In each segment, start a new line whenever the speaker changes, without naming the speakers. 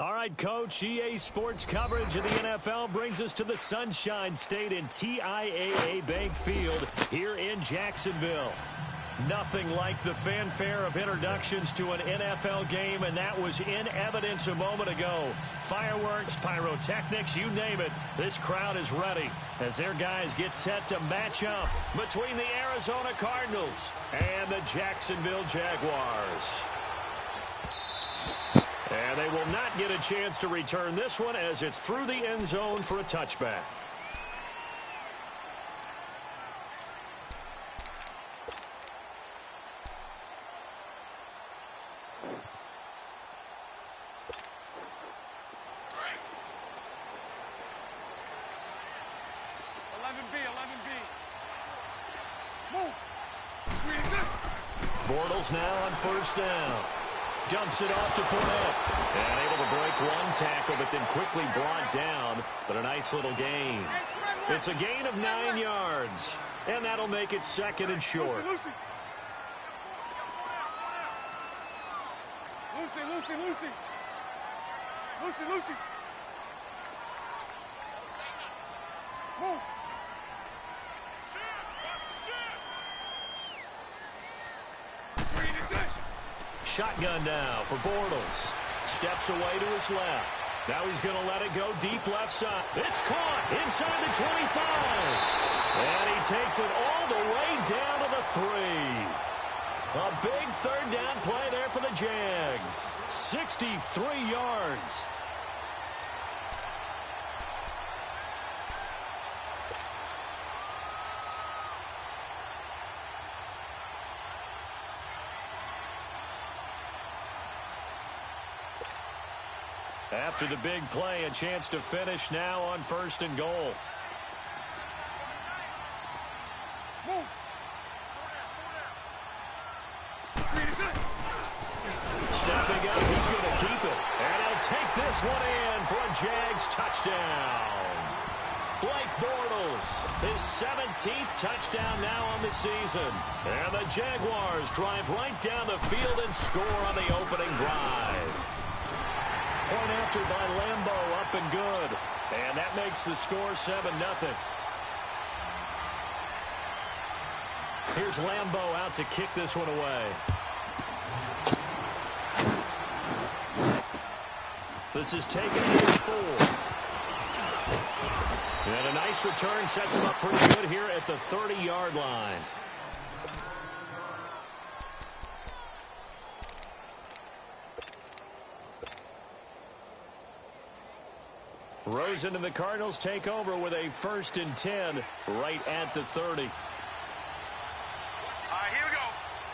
All right, Coach, EA Sports coverage of the NFL brings us to the Sunshine State in TIAA Bank Field here in Jacksonville. Nothing like the fanfare of introductions to an NFL game, and that was in evidence a moment ago. Fireworks, pyrotechnics, you name it. This crowd is ready as their guys get set to match up between the Arizona Cardinals and the Jacksonville Jaguars. And they will not get a chance to return this one as it's through the end zone for a touchback. Bortles now on first down. Dumps it off to Fournette. And able to break one tackle, but then quickly brought down. But a nice little gain. It's a gain of 9 yards. And that'll make it second and short.
Lucy. Move.
Shotgun now for Bortles. Steps away to his left. Now he's going to let it go deep left side. It's caught inside the 25. And he takes it all the way down to the 3. A big third down play there for the Jags. 63 yards. After the big play, a chance to finish now on first and goal. Stepping up, he's going to keep it. And he'll take this one in for a Jags touchdown. Blake Bortles, his 17th touchdown now on the season. And the Jaguars drive right down the field and score on the opening drive. Point after by Lambeau, up and good. And that makes the score 7-0. Here's Lambeau out to kick this one away. This is taken to his 4. And a nice return sets him up pretty good here at the 30-yard line. Rosen and the Cardinals take over with a 1st and 10 right at the 30.
All right, here we go.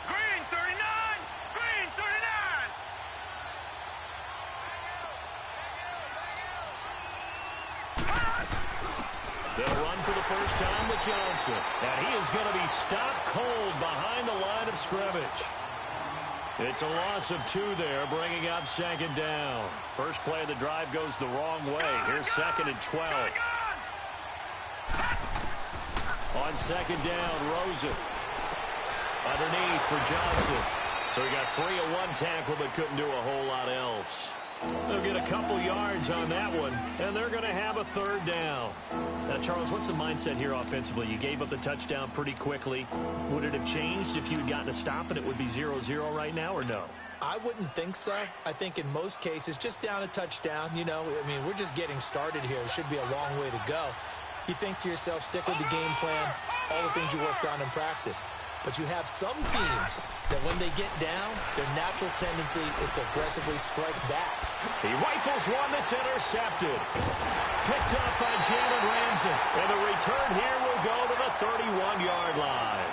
Green 39. Green 39.
They'll run for the first time with Johnson. And he is going to be stopped cold behind the line of scrimmage. It's a loss of 2 there, bringing up 2nd down. First play of the drive goes the wrong way. Here's 2nd and 12. On 2nd down, Rosen. Underneath for Johnson. So he got free of one tackle, but couldn't do a whole lot else. They'll get a couple yards on that one, and they're going to have a 3rd down. Now, Charles, what's the mindset here offensively? You gave up the touchdown pretty quickly. Would it have changed if you had gotten a stop and it would be 0-0 right now, or no?
I wouldn't think so. I think in most cases, just down a touchdown, you know, I mean, we're just getting started here. It should be a long way to go. You think to yourself, stick with the game plan, all the things you worked on in practice. But you have some teams that when they get down, their natural tendency is to aggressively strike back.
He rifles one that's intercepted. Picked up by Jalen Ramsey. And the return here will go to the 31-yard line.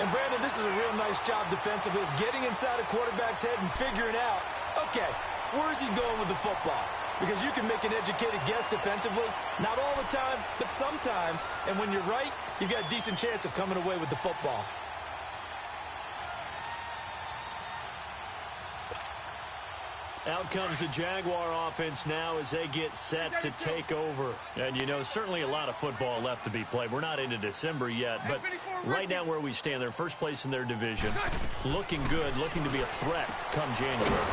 And, Brandon, this is a real nice job defensively of getting inside a quarterback's head and figuring out, okay, where's he going with the football? Because you can make an educated guess defensively, not all the time, but sometimes. And when you're right, you've got a decent chance of coming away with the football.
Out comes the Jaguar offense now as they get set to take over. And, you know, certainly a lot of football left to be played. We're not into December yet, but right now where we stand, they're first place in their division. Looking good, looking to be a threat come January.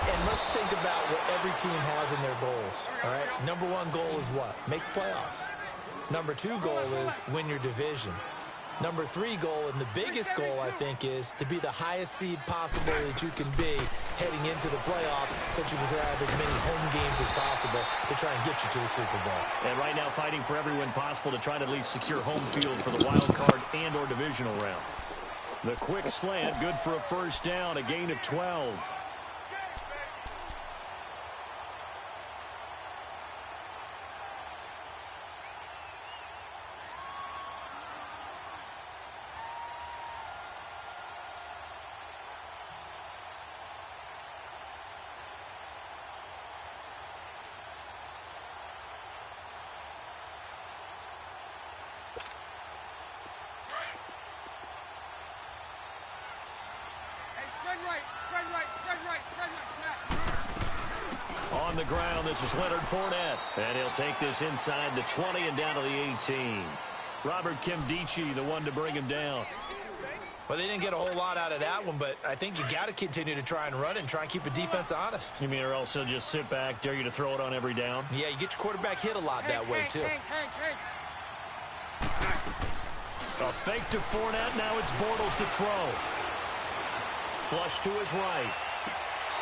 And let's think about what every team has in their goals, all right? Number one goal is what? Make the playoffs. Number two goal is win your division. Number three goal, and the biggest goal, I think, is to be the highest seed possible that you can be heading into the playoffs so that you can have as many home games as possible to try and get you to the Super Bowl.
And right now fighting for every win possible to try to at least secure home field for the wild card and or divisional round. The quick slant, good for a first down, a gain of 12. On the ground, this is Leonard Fournette. And he'll take this inside the 20 and down to the 18. Robert Kimdichie, the one to bring him down.
Well, they didn't get a whole lot out of that one, but I think you got to continue to try and run and try and keep the defense honest.
You mean or else he'll just sit back, dare you to throw it on every down?
Yeah, you get your quarterback hit a lot that way, too.
A fake to Fournette. Now it's Bortles to throw. Flush to his right.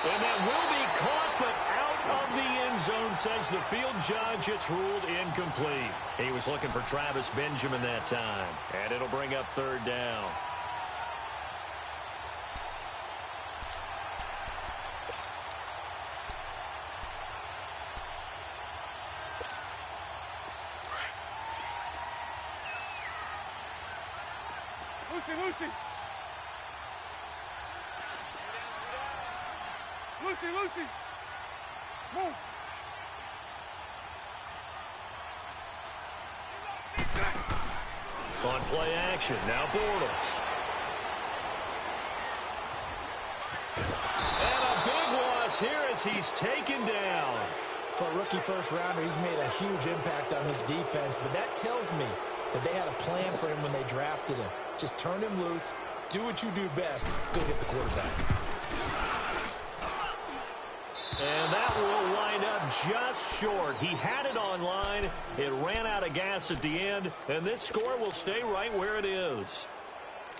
And that will be caught, but out of the end zone, says the field judge. It's ruled incomplete. He was looking for Travis Benjamin that time. And it'll bring up third down.
Lucy. Move.
On play action, now Bortles. And a big loss here as he's taken down.
For a rookie first-rounder, he's made a huge impact on his defense, but that tells me that they had a plan for him when they drafted him. Just turn him loose, do what you do best, go get the quarterback.
And that will wind up just short. He had it on line. It ran out of gas at the end, and this score will stay right where it is.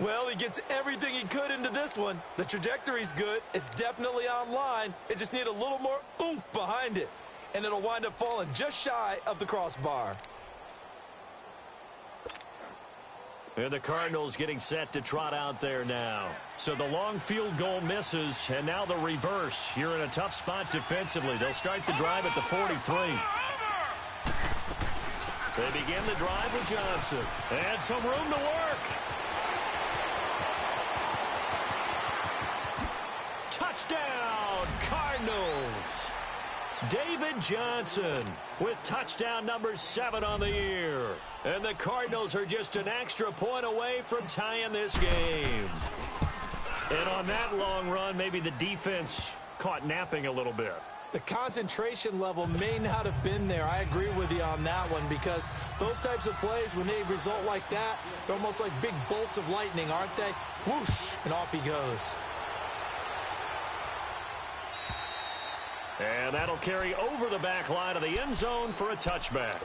Well, he gets everything he could into this one. The trajectory's good. It's definitely on line. It just needs a little more oomph behind it, and it'll wind up falling just shy of the crossbar.
And the Cardinals getting set to trot out there now. So the long field goal misses, and now the reverse. You're in a tough spot defensively. They'll start the drive at the 43. They begin the drive with Johnson. And some room to work. Touchdown, Cardinals. David Johnson with touchdown number 7 on the year. And the Cardinals are just an extra point away from tying this game. And on that long run, maybe the defense caught napping a little bit.
The concentration level may not have been there. I agree with you on that one, because those types of plays, when they result like that, they're almost like big bolts of lightning, aren't they? Whoosh, and off he goes.
And that'll carry over the back line of the end zone for a touchback.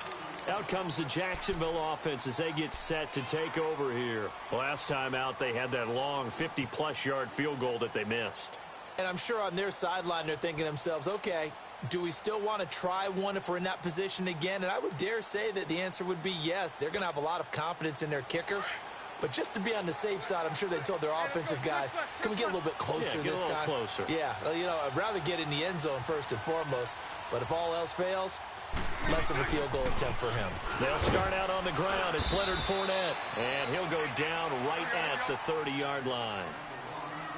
Out comes the Jacksonville offense as they get set to take over here. Last time out, they had that long 50-plus yard field goal that they missed.
And I'm sure on their sideline, they're thinking to themselves, okay, do we still want to try one if we're in that position again? And I would dare say that the answer would be yes. They're going to have a lot of confidence in their kicker. But just to be on the safe side, I'm sure they told their offensive guys, can we get a little bit closer this time?
Closer.
Yeah, you know, I'd rather get in the end zone first and foremost. But if all else fails, less of a field goal attempt for him.
They'll start out on the ground. It's Leonard Fournette. And he'll go down right at the 30-yard line.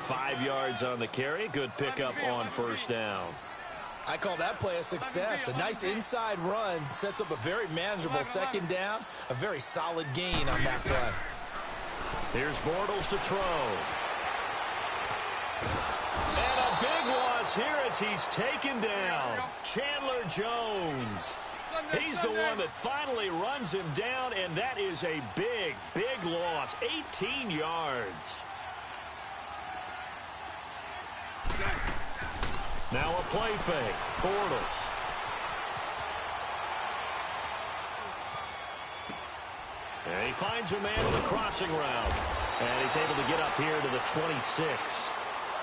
5 yards on the carry. Good pickup on first down.
I call that play a success. A nice inside run sets up a very manageable second down. A very solid gain on that play.
Here's Bortles to throw. And a big loss here as he's taken down. Chandler Jones. He's the one that finally runs him down, and that is a big, big loss. 18 yards. Now a play fake. Bortles. And he finds a man on the crossing route. And he's able to get up here to the 26.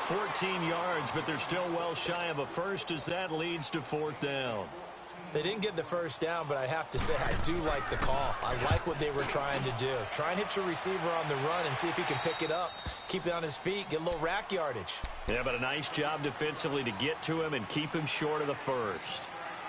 14 yards, but they're still well shy of a first as that leads to 4th down.
They didn't get the first down, but I have to say I do like the call. I like what they were trying to do. Try and hit your receiver on the run and see if he can pick it up, keep it on his feet, get a little rack yardage.
Yeah, but a nice job defensively to get to him and keep him short of the first.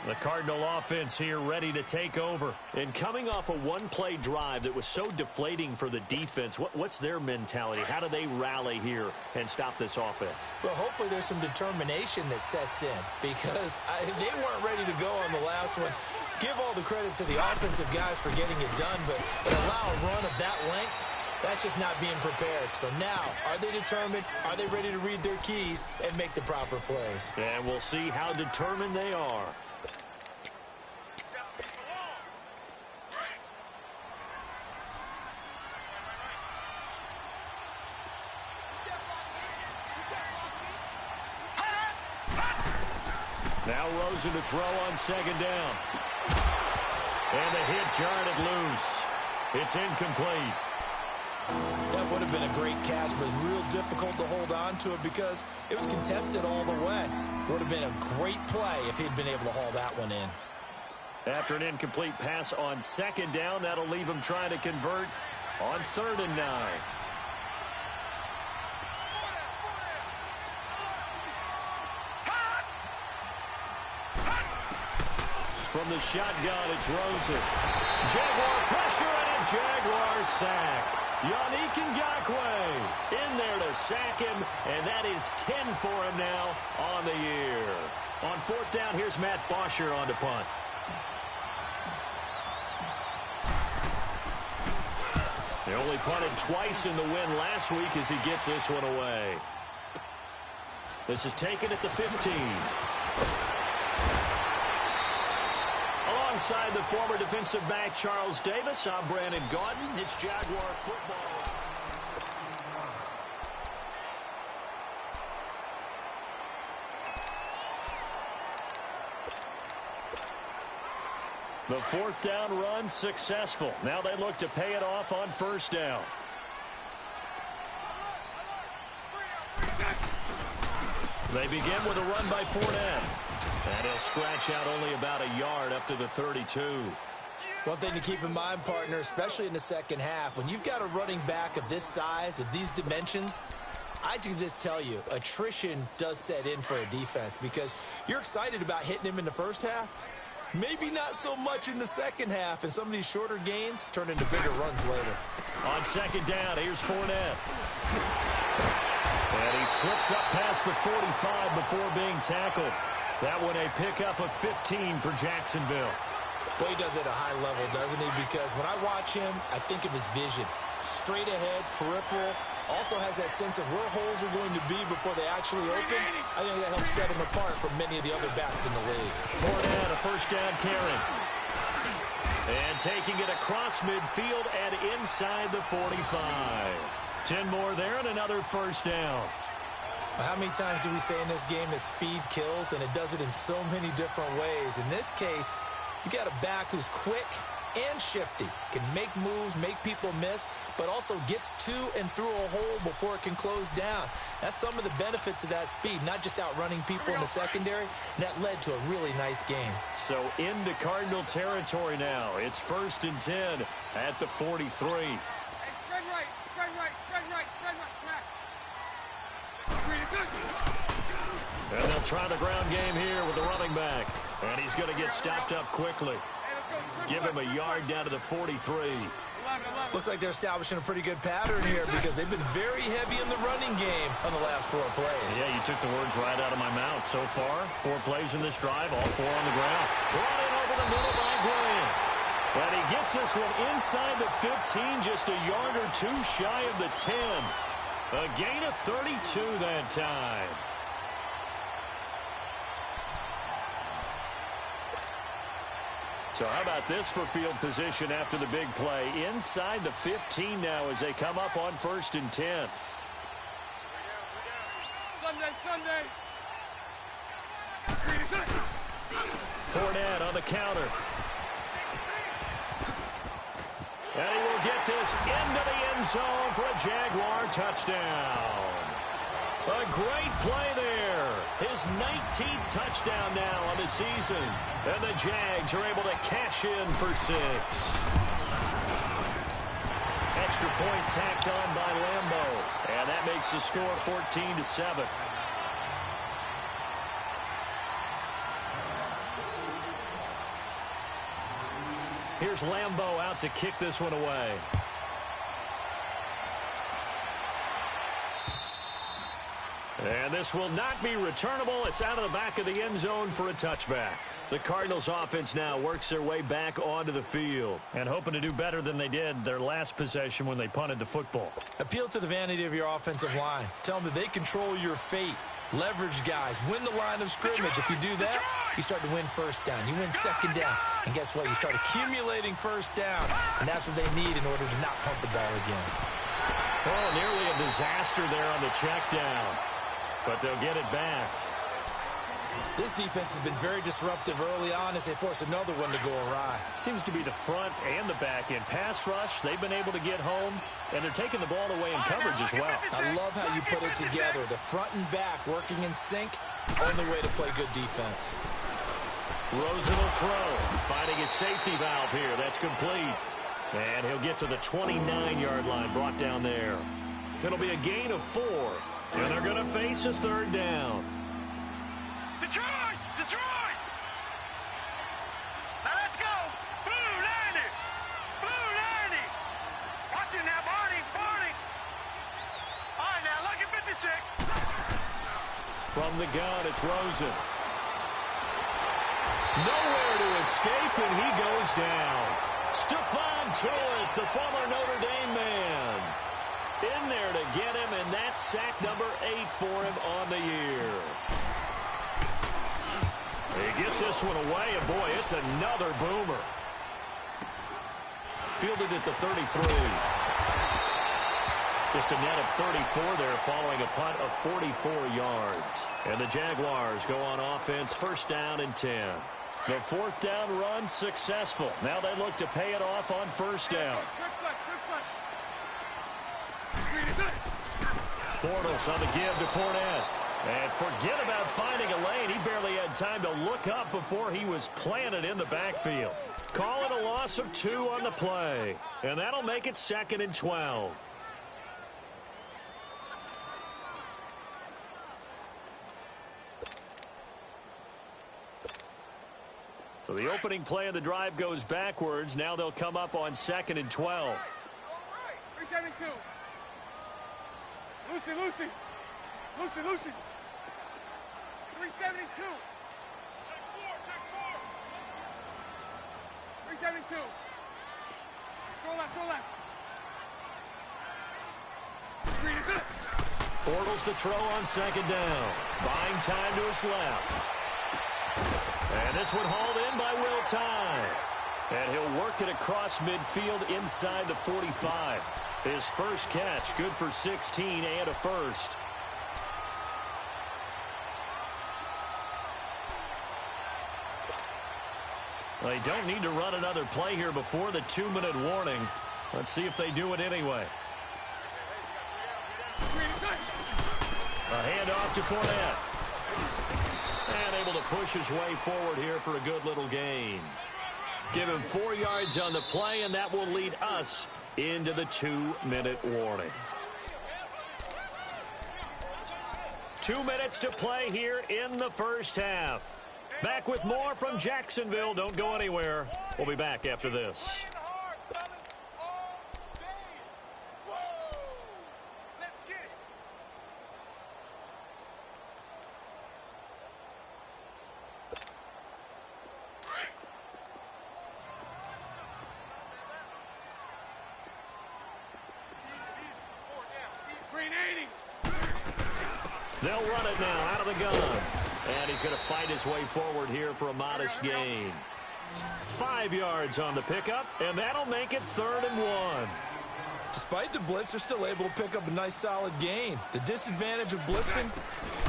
The Cardinal offense here ready to take over. And coming off a one-play drive that was so deflating for the defense, what's their mentality? How do they rally here and stop this offense?
Well, hopefully there's some determination that sets in because they weren't ready to go on the last one. Give all the credit to the offensive guys for getting it done, but allow a run of that length, that's just not being prepared. So now, are they determined? Are they ready to read their keys and make the proper plays?
And we'll see how determined they are. Now Rosen to throw on 2nd down. And the hit jarred it loose. It's incomplete.
That would have been a great catch, but it was real difficult to hold on to it because it was contested all the way. Would have been a great play if he'd been able to haul that one in.
After an incomplete pass on 2nd down, that'll leave him trying to convert on 3rd and 9. From the shotgun, it's Rosen. Jaguar pressure and a Jaguar sack. Yannick Ngakoue in there to sack him, and that is 10 for him now on the year. On 4th down, here's Matt Bosher on to punt. They only punted twice in the win last week as he gets this one away. This is taken at the 15. Alongside the former defensive back Charles Davis, I'm Brandon Gaudin. It's Jaguar football. The 4th down run successful. Now they look to pay it off on 1st down. They begin with a run by Fournette. And he'll scratch out only about a yard up to the 32.
One thing to keep in mind, partner, especially in the second half, when you've got a running back of this size, of these dimensions, I can just tell you, attrition does set in for a defense because you're excited about hitting him in the first half. Maybe not so much in the second half, and some of these shorter gains turn into bigger runs later.
On 2nd down, here's Fournette. And he slips up past the 45 before being tackled. That one a pickup of 15 for Jacksonville.
Well, he does it at a high level, doesn't he? Because when I watch him, I think of his vision. Straight ahead, peripheral. Also has that sense of where holes are going to be before they actually open. I think that helps set him apart from many of the other backs in the league.
Fournette, a 1st down carry. And taking it across midfield and inside the 45. 10 more there and another 1st down.
How many times do we say in this game that speed kills, and it does it in so many different ways? In this case, you got a back who's quick and shifty, can make moves, make people miss, but also gets to and through a hole before it can close down. That's some of the benefits of that speed, not just outrunning people in the secondary. And that led to a really nice game.
So into Cardinal territory now. It's 1st and 10 at the 43.
Spread right, spread right, spread right, spread right, smack.
And they'll try the ground game here with the running back. And he's going to get stopped up quickly. Give him a yard down to the 43.
Looks like they're establishing a pretty good pattern here because they've been very heavy in the running game on the last 4 plays.
Yeah, you took the words right out of my mouth. So far, 4 plays in this drive, all 4 on the ground. Brought in over the middle by Graham. And he gets this one inside the 15, just a yard or 2 shy of the 10. A gain of 32 that time. So how about this for field position after the big play? Inside the 15 now as they come up on 1st and 10.
Sunday.
Fournette on the counter. And he will get this into the end zone for a Jaguar touchdown. A great play there. His 19th touchdown now on the season. And the Jags are able to cash in for 6. Extra point tacked on by Lambeau. And that makes the score 14-7. Here's Lambeau out to kick this one away. And this will not be returnable. It's out of the back of the end zone for a touchback. The Cardinals offense now works their way back onto the field and hoping to do better than they did their last possession when they punted the football.
Appeal to the vanity of your offensive line. Tell them that they control your fate. Leverage guys. Win the line of scrimmage. If you do that, you start to win first down. You win second down. And guess what? You start accumulating first down. And that's what they need in order to not punt the ball again.
Oh, nearly a disaster there on the check down. But they'll get it back.
This defense has been very disruptive early on as they force another one to go awry.
Seems to be the front and the back end. Pass rush, they've been able to get home, and they're taking the ball away in coverage as well.
I love how you put it together. The front and back working in sync, only way to play good defense.
Rosen will throw, finding his safety valve here. That's complete. And he'll get to the 29-yard line, brought down there. It'll be a gain of 4, and they're going to face a third down.
Detroit! Detroit! So let's go! Blue 90! Blue 90! Watch it now, Barney! Barney! All right, now, look at 56.
From the gun, it's Rosen. Nowhere to escape, and he goes down. Stephon Tuitt, the former Notre Dame man. In there to get him, and that's sack number 8 for him on the year. He gets this one away, and boy, it's another boomer. Fielded at the 33. Just a net of 34 there following a punt of 44 yards. And the Jaguars go on offense, first down and 10. The fourth down run successful. Now they look to pay it off on first down. Bortles on the give to Fournette. And forget about finding a lane. He barely had time to look up before he was planted in the backfield. Call it a loss of 2 on the play. And that'll make it 2nd and 12. So the opening play of the drive goes backwards. Now they'll come up on 2nd and 12.
372. Lucy. 372. Check 4. 372. Throw left.
Bortles to throw on 2nd down. Buying time to his left. And this one hauled in by Will Tye. And he'll work it across midfield inside the 45. His first catch, good for 16 and a first. They don't need to run another play here before the 2-minute warning. Let's see if they do it anyway. A handoff to Fournette. And able to push his way forward here for a good little gain. Give him 4 yards on the play, and that will lead us into the 2-minute warning. 2 minutes to play here in the first half. Back with more from Jacksonville. Don't go anywhere. We'll be back after this. They'll run it now out of the gun. And he's going to fight his way forward here for a modest gain. 5 yards on the pickup, and that'll make it 3rd and 1.
Despite the blitz, they're still able to pick up a nice, solid gain. The disadvantage of blitzing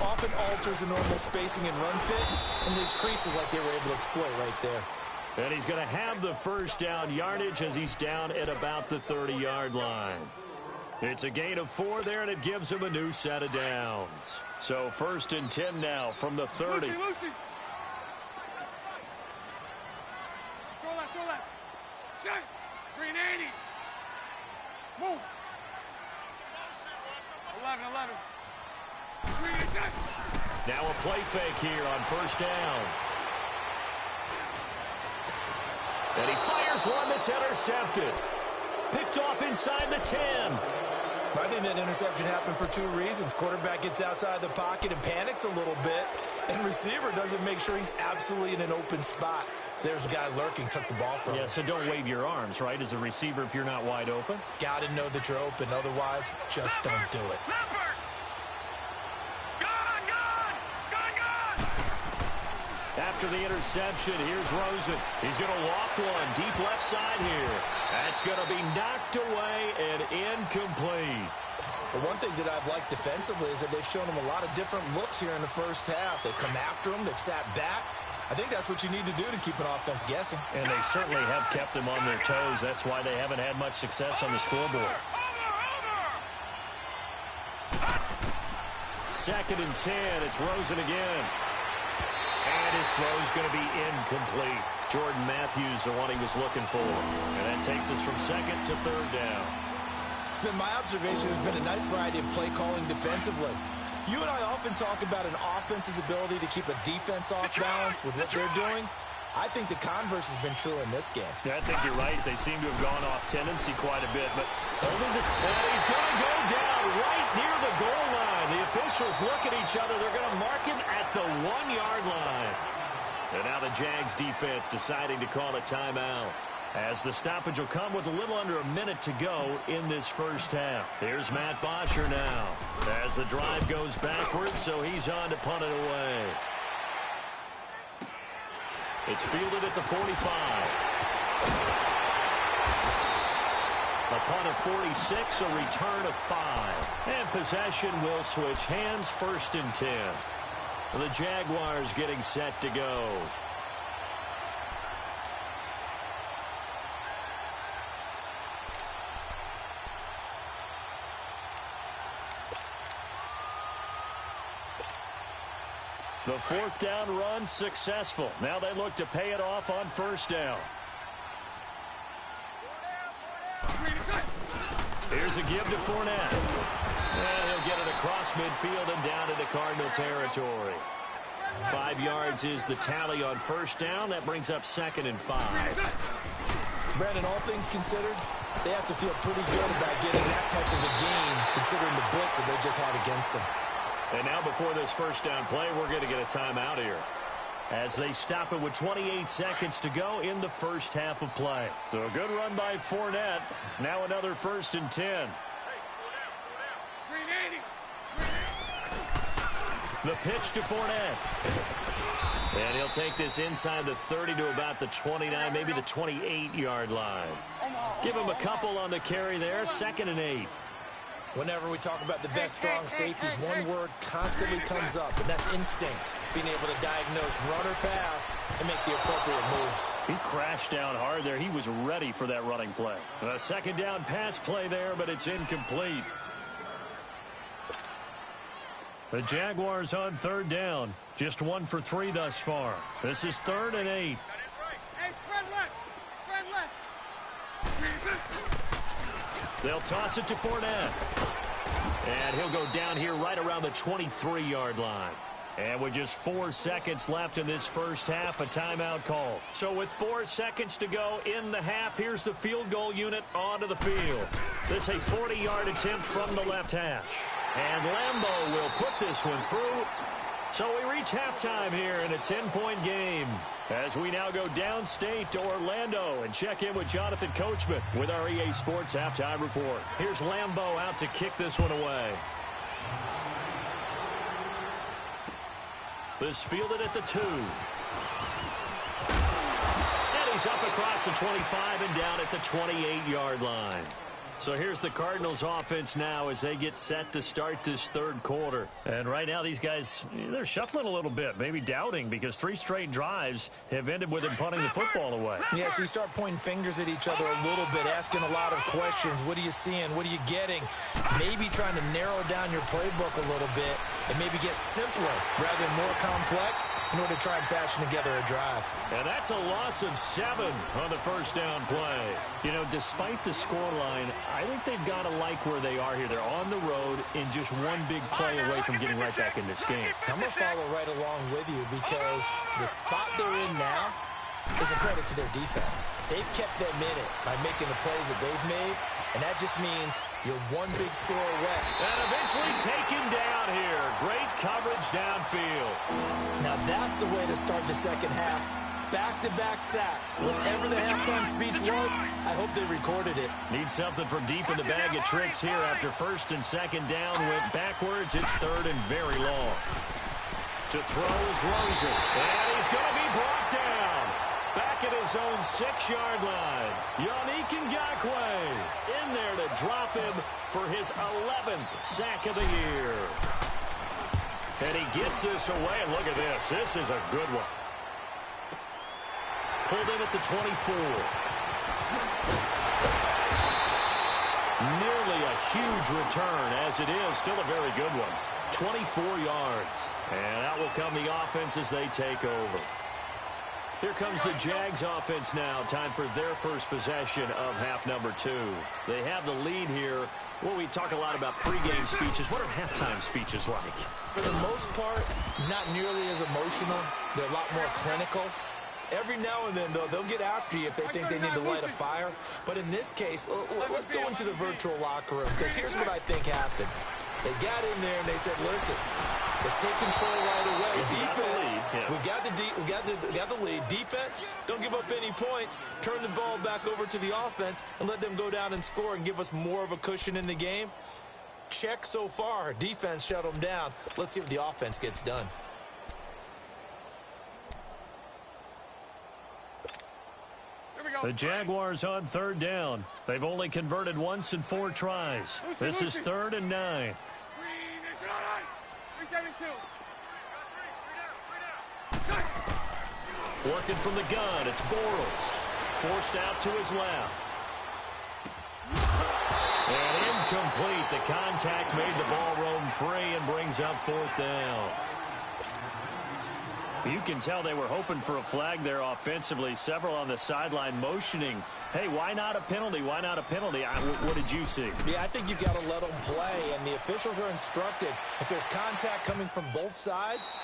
often alters the normal spacing and run fits and leaves creases like they were able to exploit right there.
And he's going to have the first down yardage as he's down at about the 30-yard line. It's a gain of 4 there, and it gives him a new set of downs. So 1st and 10 now from the 30.
Lucy. Throw that. Check. 380. Move. 11. 380.
Now a play fake here on 1st down. And he fires one that's intercepted. Picked off inside the 10.
I think that interception happened for 2 reasons. Quarterback gets outside the pocket and panics a little bit, and receiver doesn't make sure he's absolutely in an open spot. So there's a guy lurking, took the ball from him.
Yeah, so don't wave your arms, right, as a receiver if you're not wide open.
Got to know that you're open. Otherwise, just don't do it.
After the interception, here's Rosen. He's going to loft one deep left side here. That's going to be knocked away and incomplete.
The one thing that I've liked defensively is that they've shown him a lot of different looks here in the first half. They've come after him. They've sat back. I think that's what you need to do to keep an offense guessing.
And they certainly have kept them on their toes. That's why they haven't had much success on the scoreboard. 2nd and 10. It's Rosen again. And his throw's going to be incomplete. Jordan Matthews, the one he was looking for. And that takes us from 2nd to 3rd down.
It's been my observation. There's been a nice variety of play calling defensively. You and I often talk about an offense's ability to keep a defense off balance with what they're doing. I think the converse has been true in this game.
Yeah, I think you're right. They seem to have gone off tendency quite a bit. But holding this, he's going to go down right near the goal line. The officials look at each other. They're going to mark him at the 1-yard line. And now the Jags defense deciding to call a timeout, as the stoppage will come with a little under a minute to go in this first half. Here's Matt Bosher now as the drive goes backwards, so he's on to punt it away. It's fielded at the 45. A punt of 46, a return of 5. And possession will switch hands, 1st and 10. The Jaguars getting set to go. The 4th down run successful. Now they look to pay it off on 1st down. Here's a give to Fournette. And he'll get it across midfield and down into Cardinal territory. 5 yards is the tally on 1st down. That brings up 2nd and 5.
Brandon, all things considered, they have to feel pretty good about getting that type of a game, considering the blitz that they just had against them.
And now before this 1st down play, we're going to get a timeout here, as they stop it with 28 seconds to go in the first half of play. So a good run by Fournette. Now another 1st and 10. The pitch to Fournette. And he'll take this inside the 30 to about the 29, maybe the 28-yard line. Give him a couple on the carry there, 2nd and 8.
Whenever we talk about the best strong safeties, one word constantly comes up, and that's instincts. Being able to diagnose run or pass and make the appropriate moves.
He crashed down hard there. He was ready for that running play. A 2nd down pass play there, but it's incomplete. The Jaguars on 3rd down. Just 1 for 3 thus far. This is 3rd and 8.
Hey, spread left. Spread left.
They'll toss it to Fournette. And he'll go down here right around the 23-yard line. And with just 4 seconds left in this first half, a timeout call. So with 4 seconds to go in the half, here's the field goal unit onto the field. This is a 40-yard attempt from the left hash. And Lambeau will put this one through. So we reach halftime here in a 10-point game, as we now go downstate to Orlando and check in with Jonathan Coachman with our EA Sports Halftime Report. Here's Lambeau out to kick this one away. This fielded at the 2. And he's up across the 25 and down at the 28-yard line. So here's the Cardinals offense now as they get set to start this third quarter. And right now these guys, they're shuffling a little bit, maybe doubting, because 3 straight drives have ended with them punting the football away.
Yeah, so you start pointing fingers at each other a little bit, asking a lot of questions. What are you seeing? What are you getting? Maybe trying to narrow down your playbook a little bit and maybe get simpler rather than more complex in order to try and fashion together a drive.
And that's a loss of 7 on the first down play. You know, despite the scoreline, I think they've got to like where they are here. They're on the road and just one big play away from getting right back in this game.
I'm going to follow right along with you because the spot they're in now is a credit to their defense. They've kept them in it by making the plays that they've made, and that just means you're one big score away.
And eventually taken down here. Great coverage downfield.
Now that's the way to start the second half. Back-to-back sacks. Whatever the halftime speech was, I hope they recorded it.
Need something from deep in the bag of tricks here after first and second down went backwards. It's third and very long. To throw is Rosen. And he's going to be brought down. Back at his own 6-yard line. Yannick Ngakoue in there to drop him for his 11th sack of the year. And he gets this away. And look at this. This is a good one. Pulled in at the 24. Nearly a huge return, as it is. Still a very good one. 24 yards. And out will come the offense as they take over. Here comes the Jags offense now. Time for their first possession of half number 2. They have the lead here. Well, we talk a lot about pregame speeches. What are halftime speeches like?
For the most part, not nearly as emotional. They're a lot more clinical. Every now and then, though, they'll get after you if they think they need to light a fire. But in this case, let's go into the virtual locker room, because here's what I think happened. They got in there and they said, listen, let's take control right away. Defense, we got the lead. Defense, don't give up any points. Turn the ball back over to the offense and let them go down and score and give us more of a cushion in the game. Check so far. Defense shut them down. Let's see what the offense gets done.
The Jaguars on third down. They've only converted once in 4 tries. This is 3rd and 9. Working from the gun, it's Bortles. Forced out to his left. And incomplete. The contact made the ball roam free and brings up 4th down. You can tell they were hoping for a flag there offensively. Several on the sideline motioning, hey, why not a penalty? Why not a penalty? What did you see?
Yeah, I think you've got to let them play, and the officials are instructed. If there's contact coming from both sides,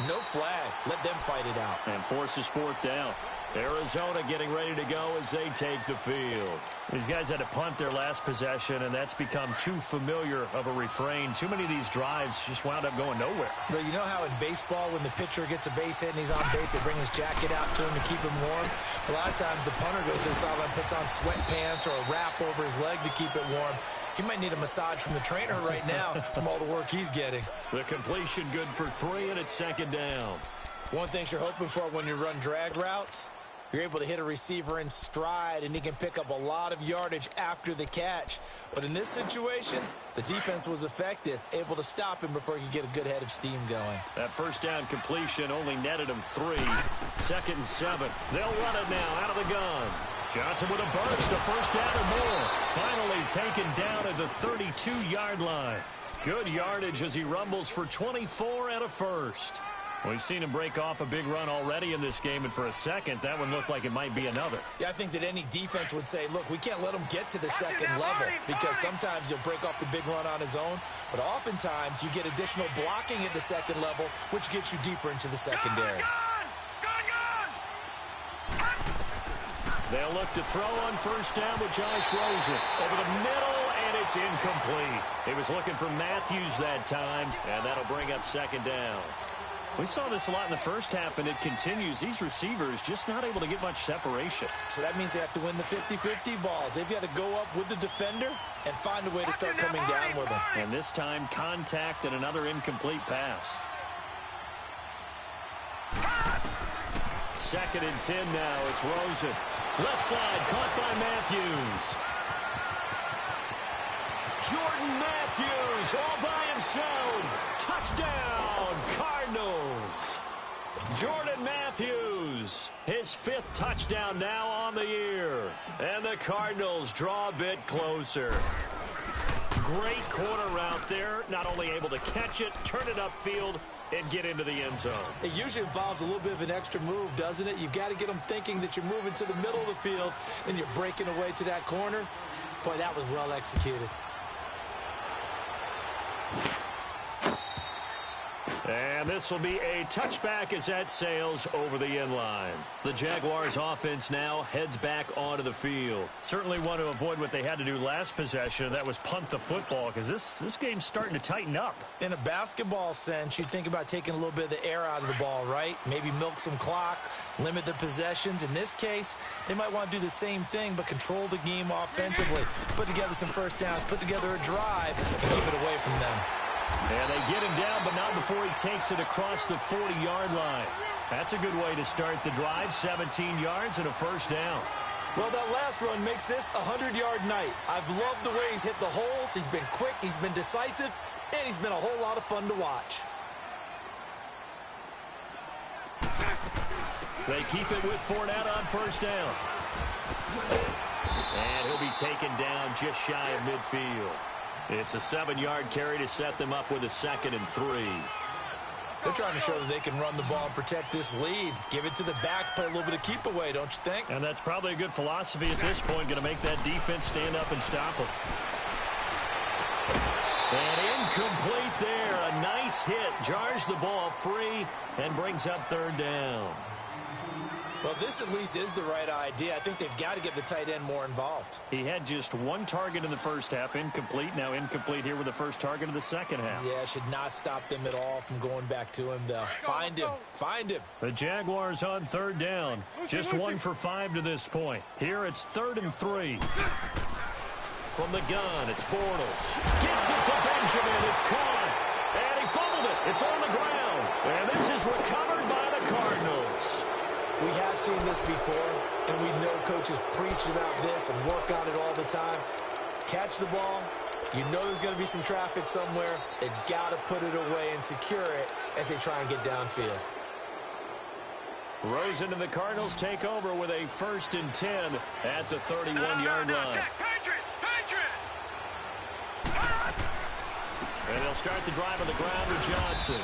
no flag. Let them fight it out.
And forces 4th down. Arizona getting ready to go as they take the field. These guys had to punt their last possession, and that's become too familiar of a refrain. Too many of these drives just wound up going nowhere.
But you know how in baseball, when the pitcher gets a base hit and he's on base, they bring his jacket out to him to keep him warm? A lot of times the punter goes to the sideline, puts on sweatpants or a wrap over his leg to keep it warm. He might need a massage from the trainer right now from all the work he's getting.
The completion good for 3, and it's 2nd down.
One thing you're hoping for when you run drag routes, you're able to hit a receiver in stride, and he can pick up a lot of yardage after the catch. But in this situation, the defense was effective, able to stop him before he could get a good head of steam going.
That first down completion only netted him 3. 2nd and 7. They'll run it now out of the gun. Johnson with a burst, a first down or more. Finally taken down at the 32-yard line. Good yardage as he rumbles for 24 and a first. We've seen him break off a big run already in this game, and for a second, that one looked like it might be another.
Yeah, I think that any defense would say, look, we can't let him get to the second level, because sometimes he'll break off the big run on his own, but oftentimes you get additional blocking at the second level, which gets you deeper into the secondary.
They'll look to throw on first down with Josh Rosen. Over the middle, and it's incomplete. He was looking for Matthews that time, and that'll bring up 2nd down. We saw this a lot in the first half, and it continues. These receivers just not able to get much separation.
So that means they have to win the 50-50 balls. They've got to go up with the defender and find a way to start coming down with them.
And this time, contact and another incomplete pass. 2nd and 10 now. It's Rosen. Left side, caught by Matthews. Jordan Matthews all by himself. Touchdown, Cardinals. Jordan Matthews, his 5th touchdown now on the year. And the Cardinals draw a bit closer. Great corner route there. Not only able to catch it, turn it upfield, and get into the end zone.
It usually involves a little bit of an extra move, doesn't it? You've got to get them thinking that you're moving to the middle of the field, and you're breaking away to that corner. Boy, that was well executed.
And this will be a touchback as that sails over the end line. The Jaguars offense now heads back onto the field. Certainly want to avoid what they had to do last possession. That was punt the football, because this game's starting to tighten up.
In a basketball sense, you think about taking a little bit of the air out of the ball, right? Maybe milk some clock, limit the possessions. In this case, they might want to do the same thing, but control the game offensively. Put together some first downs, put together a drive, and keep it away from them.
And they get him down, but not before he takes it across the 40-yard line. That's a good way to start the drive. 17 yards and a first down.
Well, that last run makes this a 100-yard night. I've loved the way he's hit the holes. He's been quick, he's been decisive, and he's been a whole lot of fun to watch.
They keep it with Fournette on first down. And he'll be taken down just shy of midfield. It's a 7-yard carry to set them up with a 2nd and 3.
They're trying to show that they can run the ball and protect this lead. Give it to the backs, play a little bit of keep away, don't you think?
And that's probably a good philosophy at this point. Going to make that defense stand up and stop them. And incomplete there. A nice hit. Jars the ball free and brings up 3rd down.
Well, this at least is the right idea. I think they've got to get the tight end more involved.
He had just 1 target in the first half, incomplete. Now incomplete here with the first target of the second half.
Yeah, should not stop them at all from going back to him, though. Find him. Find him.
The Jaguars on 3rd down. Just 1 for 5 to this point. Here it's 3rd and 3. From the gun, it's Bortles. Gets it to Benjamin. It's caught. And he fumbled it. It's on the ground. And this is recovered by the Cardinals.
We have seen this before, and we know coaches preach about this and work on it all the time. Catch the ball. You know there's going to be some traffic somewhere. They've got to put it away and secure it as they try and get downfield.
Rosen and the Cardinals take over with a 1st and 10 at the 31-yard line. And they'll start the drive on the ground with Johnson.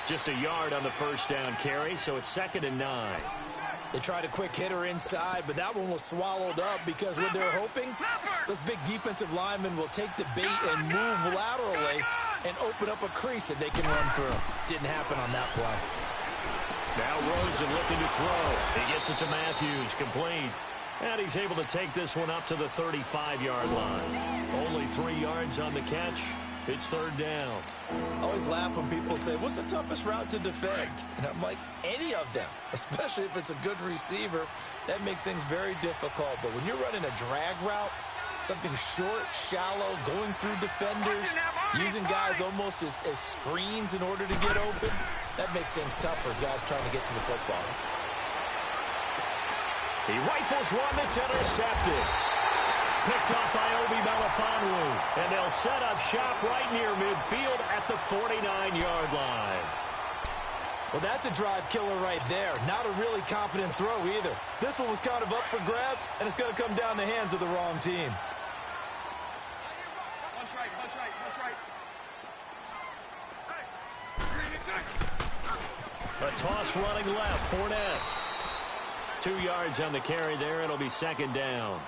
Just a yard on the first down carry, so it's 2nd and 9.
They tried a quick hitter inside, but that one was swallowed up because what they're hoping, those big defensive linemen will take the bait and move laterally and open up a crease that they can run through. Didn't happen on that play.
Now Rosen looking to throw. He gets it to Matthews, complete. And he's able to take this one up to the 35-yard line. Only 3 yards on the catch. It's 3rd down.
I always laugh when people say, what's the toughest route to defend? And I'm like, any of them, especially if it's a good receiver. That makes things very difficult. But when you're running a drag route, something short, shallow, going through defenders, using guys almost as screens in order to get open, that makes things tough for guys trying to get to the football.
He rifles one that's intercepted. Picked off by Obi Melifonwu. And they'll set up shop right near midfield at the 49-yard line.
Well, that's a drive killer right there. Not a really confident throw either. This one was kind of up for grabs, and it's going to come down the hands of the wrong team.
Punch right, punch right, punch right.
A toss running left, Fournette. 2 yards on the carry there. It'll be 2nd down.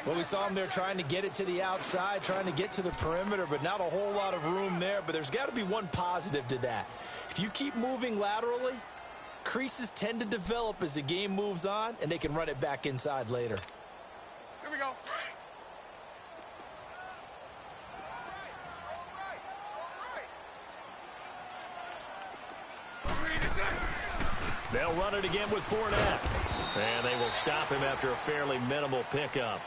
Well, we saw him there trying to get it to the outside, trying to get to the perimeter, but not a whole lot of room there. But there's got to be one positive to that. If you keep moving laterally, creases tend to develop as the game moves on, and they can run it back inside later.
Here we go.
They'll run it again with Fournette. And they will stop him after a fairly minimal pickup.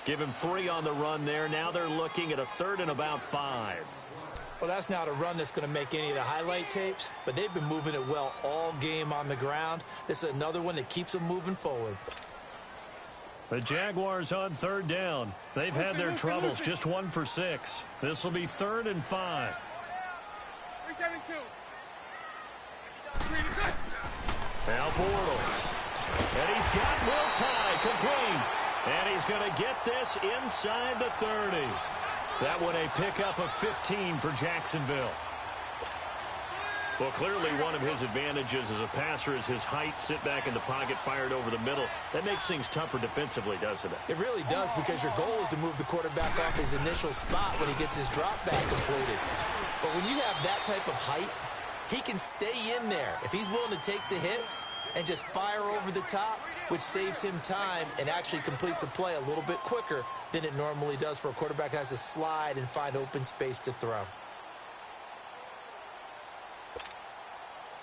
Give him 3 on the run there. Now they're looking at a 3rd and about 5.
Well, that's not a run that's going to make any of the highlight tapes, but they've been moving it well all game on the ground. This is another one that keeps them moving forward.
The Jaguars on third down. They've had their troubles, just 1 for 6. This will be 3rd and 5.
372.
Now Bortles. And he's got Will Tye complete. And he's going to get this inside the 30. That one a pickup of 15 for Jacksonville. Well, clearly one of his advantages as a passer is his height. Sit back in the pocket, fired over the middle. That makes things tougher defensively, doesn't it?
It really does, because your goal is to move the quarterback off his initial spot when he gets his drop back completed. But when you have that type of height, he can stay in there if he's willing to take the hits and just fire over the top, which saves him time and actually completes a play a little bit quicker than it normally does for a quarterback who has to slide and find open space to throw.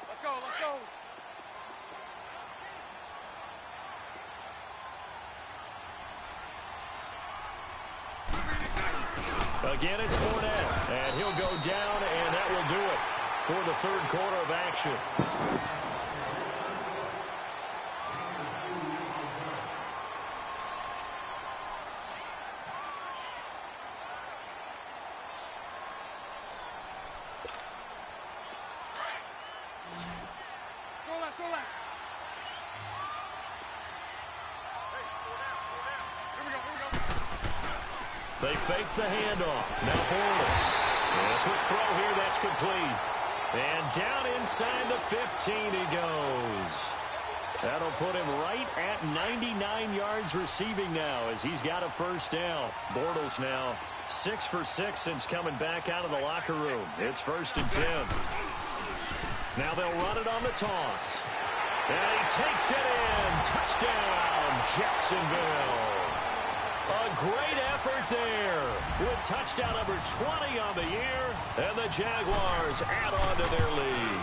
Let's go, let's go.
Again, it's Fournette, and he'll go down, and that will do it for the 3rd quarter of action. They fake the handoff. Now Bortles. And a quick throw here that's complete. And down inside the 15 he goes. That'll put him right at 99 yards receiving now as he's got a first down. Bortles now 6 for 6 since coming back out of the locker room. It's 1st and 10. Now they'll run it on the toss. And he takes it in. Touchdown, Jacksonville. A great effort there with touchdown number 20 on the year, and the Jaguars add on to their lead.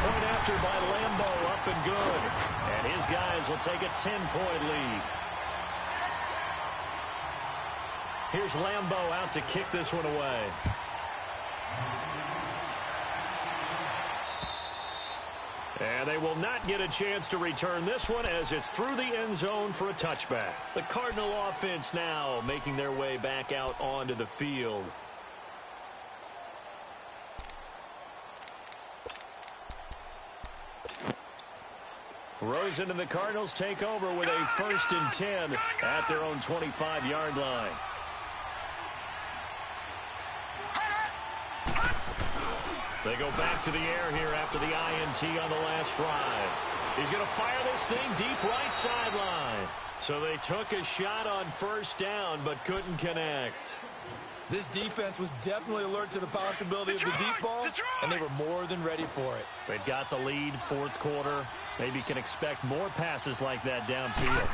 Point after by Lambeau, up and good, and his guys will take a 10-point lead. Here's Lambeau out to kick this one away. And they will not get a chance to return this one as it's through the end zone for a touchback. The Cardinal offense now making their way back out onto the field. Rosen and the Cardinals take over with a 1st and 10 at their own 25-yard line. They go back to the air here after the INT on the last drive. He's going to fire this thing deep right sideline. So they took a shot on 1st down but couldn't connect.
This defense was definitely alert to the possibility of the deep ball, and they were more than ready for it.
They've got the lead, 4th quarter. Maybe can expect more passes like that downfield.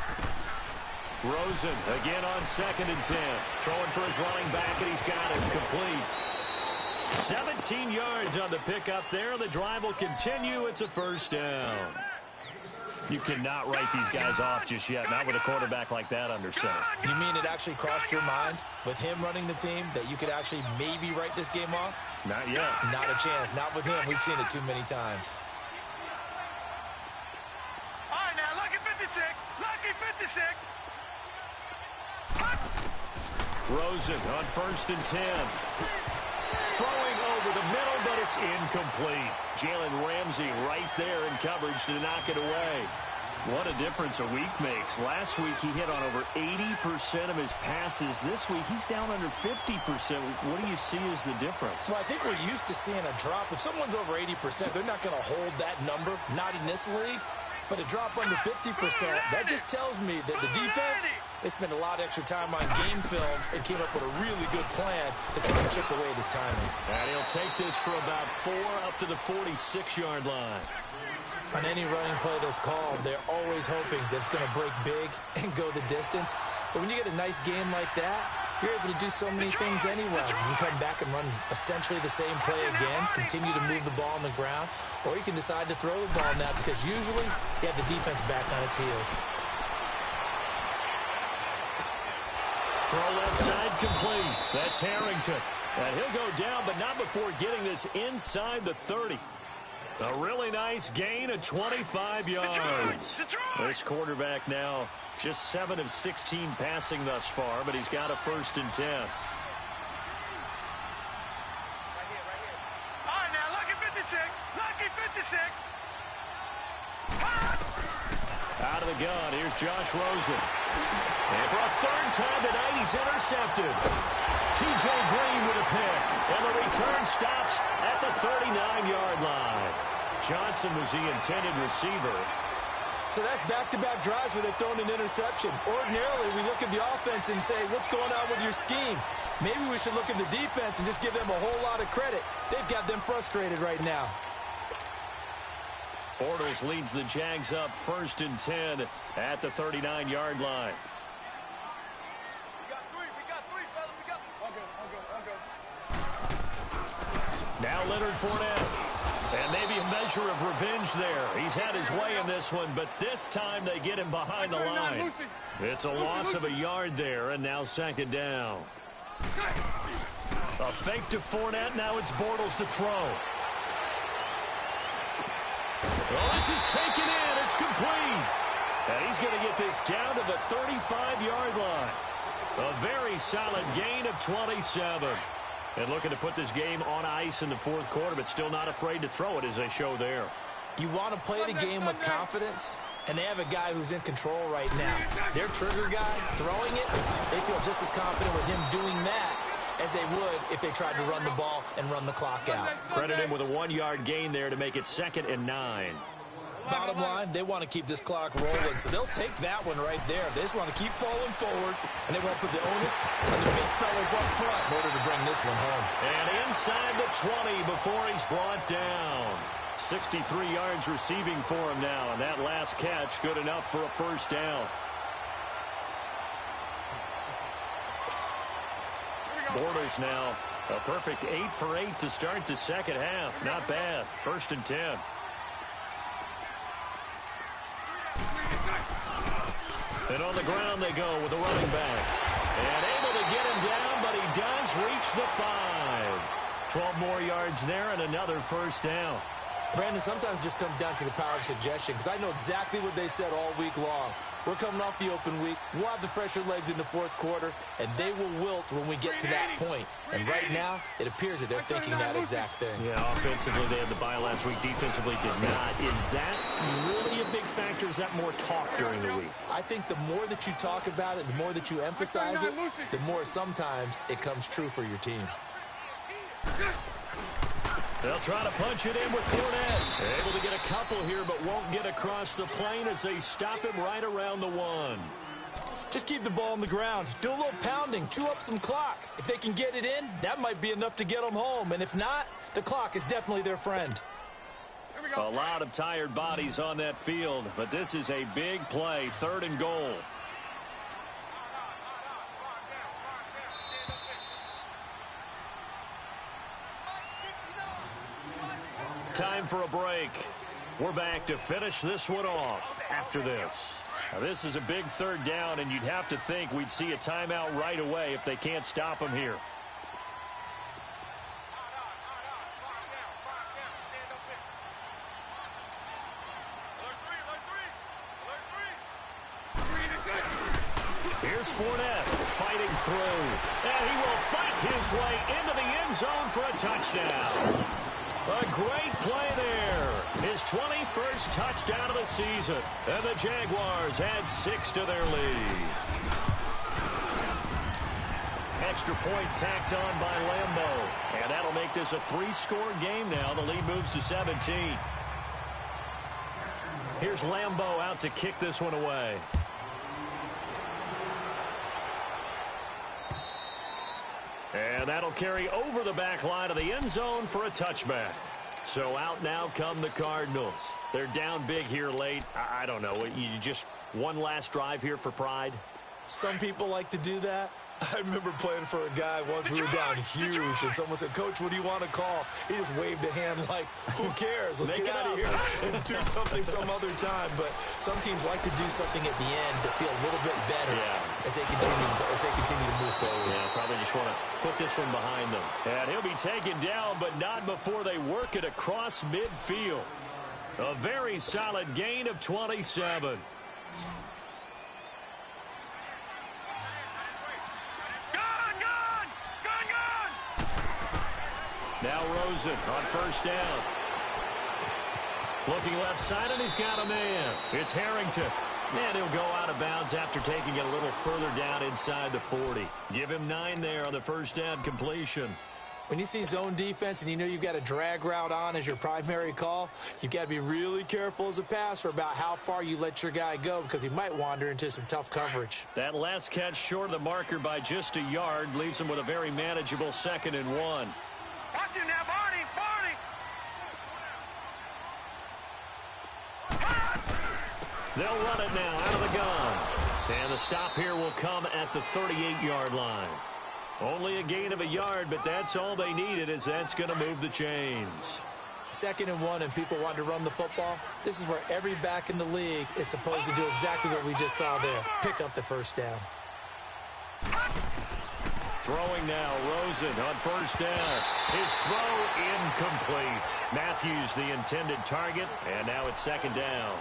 Rosen again on 2nd and 10. Throwing for his running back, and he's got it complete. 17 yards on the pickup there. The drive will continue. It's a 1st down. You cannot write these guys off just yet, not with a quarterback like that under center.
You mean it actually crossed your mind with him running the team that you could actually maybe write this game off?
Not yet.
Not a chance. Not with him. We've seen it too many times.
All right, now, lucky 56. Lucky 56.
Rosen on 1st and 10. Throwing over the middle, but it's incomplete. Jalen Ramsey right there in coverage to knock it away. What a difference a week makes. Last week he hit on over 80% of his passes. This week he's down under 50%. What do you see as the difference?
Well, I think we're used to seeing a drop. If someone's over 80%, they're not going to hold that number. Not in this league. But a drop under 50%, that just tells me that the defense, they spent a lot of extra time on game films and came up with a really good plan to try to chip away at his timing.
And he'll take this for about 4 up to the 46-yard line.
On any running play that's called, they're always hoping that it's going to break big and go the distance. But when you get a nice game like that, you're able to do so many things anyway. You can come back and run essentially the same play again, continue to move the ball on the ground, or you can decide to throw the ball now because usually you have the defense back on its heels.
Throw left side complete. That's Harrington. And he'll go down, but not before getting this inside the 30. A really nice gain of 25 yards. This quarterback now just 7 of 16 passing thus far, but he's got a 1st and 10.
Right here. All right, now, lucky 56. Lucky 56.
Out of the gun, here's Josh Rosen. And for a 3rd time tonight, he's intercepted. T.J. Green with a pick. And the return stops at the 39-yard line. Johnson was the intended receiver.
So that's back-to-back drives where they've thrown an interception. Ordinarily, we look at the offense and say, what's going on with your scheme? Maybe we should look at the defense and just give them a whole lot of credit. They've got them frustrated right now.
Bortles leads the Jags up 1st and 10 at the 39-yard line.
We got three, fellas. We got I'll go.
Now Leonard Fournette. And maybe a measure of revenge there. He's had his way in this one, but this time they get him behind the line. It's a loss of a yard there, and now 2nd down. A fake to Fournette. Now it's Bortles to throw. Well, this is taken in. It's complete. And he's going to get this down to the 35-yard line. A very solid gain of 27. And looking to put this game on ice in the 4th quarter, but still not afraid to throw it as they show there.
You want to play the game with confidence, and they have a guy who's in control right now. Their trigger guy, throwing it, they feel just as confident with him doing that as they would if they tried to run the ball and run the clock out.
Credit him with a 1-yard gain there to make it 2nd and 9.
Bottom line, they want to keep this clock rolling, so they'll take that one right there. They just want to keep falling forward, and they want to put the onus on the big fellas up front in order to bring this one home.
And inside the 20 before he's brought down. 63 yards receiving for him now, and that last catch good enough for a 1st down. Bortles now a perfect 8 for 8 to start the 2nd half. Not bad. 1st and 10. And on the ground they go with the running back. And able to get him down, but he does reach the 5. 12 more yards there and another 1st down.
Brandon, sometimes it just comes down to the power of suggestion, because I know exactly what they said all week long. We're coming off the open week. We'll have the fresher legs in the 4th quarter, and they will wilt when we get to that point. And right now, it appears that they're thinking that exact thing.
Yeah, offensively, they had the bye last week. Defensively, did not. Is that really a big factor? Is that more talk during the week?
I think the more that you talk about it, the more that you emphasize it, the more sometimes it comes true for your team.
They'll try to punch it in with Fournette. Able to get a couple here, but won't get across the plane as they stop him right around the 1.
Just keep the ball on the ground. Do a little pounding. Chew up some clock. If they can get it in, that might be enough to get them home. And if not, the clock is definitely their friend.
A lot of tired bodies on that field, but this is a big play. 3rd and goal. Time for a break. We're back to finish this one off after this. Now, this is a big 3rd down, and you'd have to think we'd see a timeout right away if they can't stop him here. Here's Fournette fighting through, and he will fight his way into the end zone for a touchdown. A great play there. His 21st touchdown of the season. And the Jaguars add 6 to their lead. Extra point tacked on by Lambeau. And that'll make this a 3-score game now. The lead moves to 17. Here's Lambeau out to kick this one away. And that'll carry over the back line of the end zone for a touchback. So out now come the Cardinals. They're down big here late. I don't know. You just one last drive here for pride?
Some people like to do that. I remember playing for a guy once. We were down huge, and someone said, "Coach, what do you want to call?" He just waved a hand like, "Who cares? Let's get out of here and do something some other time." But some teams like to do something at the end to feel a little bit better as they continue to move forward.
Yeah, probably just want to put this one behind them. And he'll be taken down, but not before they work it across midfield. A very solid gain of 27. Now Rosen on first down. Looking left side, and he's got a man. It's Harrington. And he'll go out of bounds after taking it a little further down inside the 40. Give him 9 there on the first down completion.
When you see zone defense and you know you've got a drag route on as your primary call, you've got to be really careful as a passer about how far you let your guy go because he might wander into some tough coverage.
That last catch short of the marker by just a yard leaves him with a very manageable 2nd and 1.
Watch him now, Barney!
They'll run it now out of the gun. And the stop here will come at the 38-yard line. Only a gain of a yard, but that's all they needed, as that's going to move the chains.
2nd and 1, and people want to run the football. This is where every back in the league is supposed to do exactly what we just saw there. Pick up the first down.
Throwing now, Rosen on first down. His throw incomplete. Matthews the intended target, and now it's 2nd down.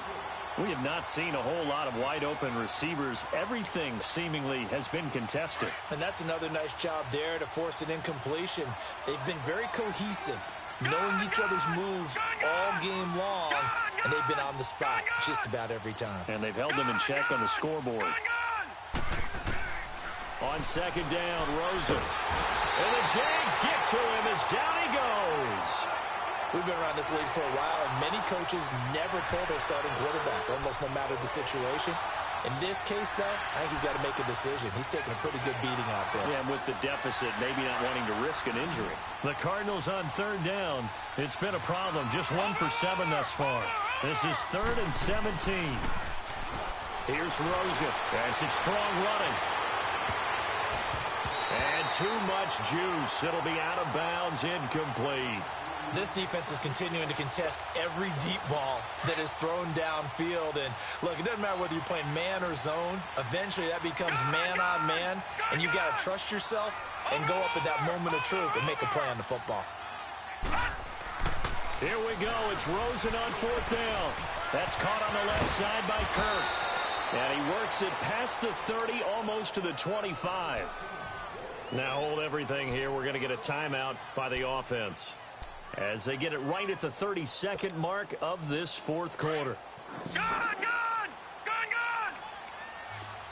We have not seen a whole lot of wide-open receivers. Everything seemingly has been contested.
And that's another nice job there to force an incompletion. They've been very cohesive, knowing each other's moves all game long, and they've been on the spot just about every time.
And they've held them in check on the scoreboard. On 2nd down, Rosen. And the Jags get to him as down he goes.
We've been around this league for a while, and many coaches never pull their starting quarterback, almost no matter the situation. In this case, though, I think he's got to make a decision. He's taking a pretty good beating out there.
Yeah, and with the deficit, maybe not wanting to risk an injury. The Cardinals on 3rd down. It's been a problem. Just 1 for 7 thus far. This is 3rd and 17. Here's Rosen. That's it, strong running. And too much juice. It'll be out of bounds, incomplete.
This defense is continuing to contest every deep ball that is thrown downfield. And, look, it doesn't matter whether you're playing man or zone. Eventually, that becomes man-on-man, and you've got to trust yourself and go up at that moment of truth and make a play on the football.
Here we go. It's Rosen on 4th down. That's caught on the left side by Kirk. And he works it past the 30, almost to the 25. Now hold everything here. We're going to get a timeout by the offense as they get it right at the 32nd mark of this 4th quarter.
Gun!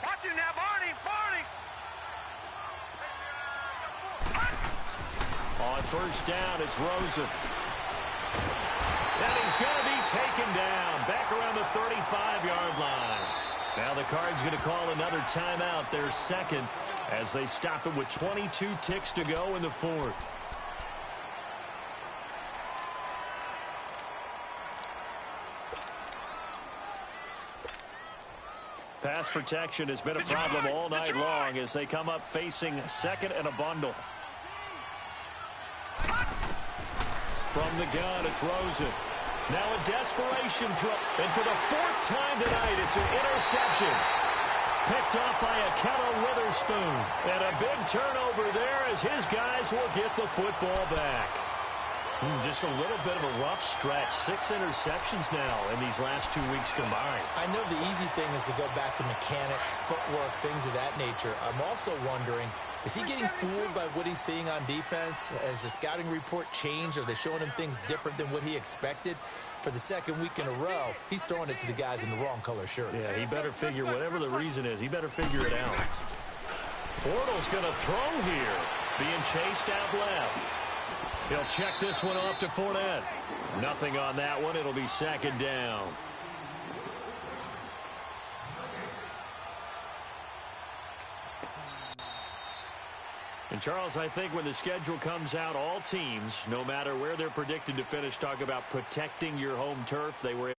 Watch him now, Barney!
On first down, it's Rosen. And he's going to be taken down back around the 35-yard line. Now the Cards going to call another timeout, their 2nd, as they stop it with 22 ticks to go in the 4th. Pass protection has been a problem all night long as they come up facing 2nd and a bundle. From the gun, it's Rosen. Now a desperation throw. And for the 4th time tonight, it's an interception. Picked off by Akello Witherspoon. And a big turnover there as his guys will get the football back. Just a little bit of a rough stretch. 6 interceptions now in these last 2 weeks combined.
I know the easy thing is to go back to mechanics, footwork, things of that nature. I'm also wondering, is he getting fooled by what he's seeing on defense? Has the scouting report changed? Are they showing him things different than what he expected? For the 2nd week in a row, he's throwing it to the guys in the wrong color shirts.
Yeah, he better figure, whatever the reason is, he better figure it out. Bortles going to throw here. Being chased out left. He'll check this one off to Fournette. Nothing on that one. It'll be 2nd down. And, Charles, I think when the schedule comes out, all teams, no matter where they're predicted to finish, talk about protecting your home turf. They were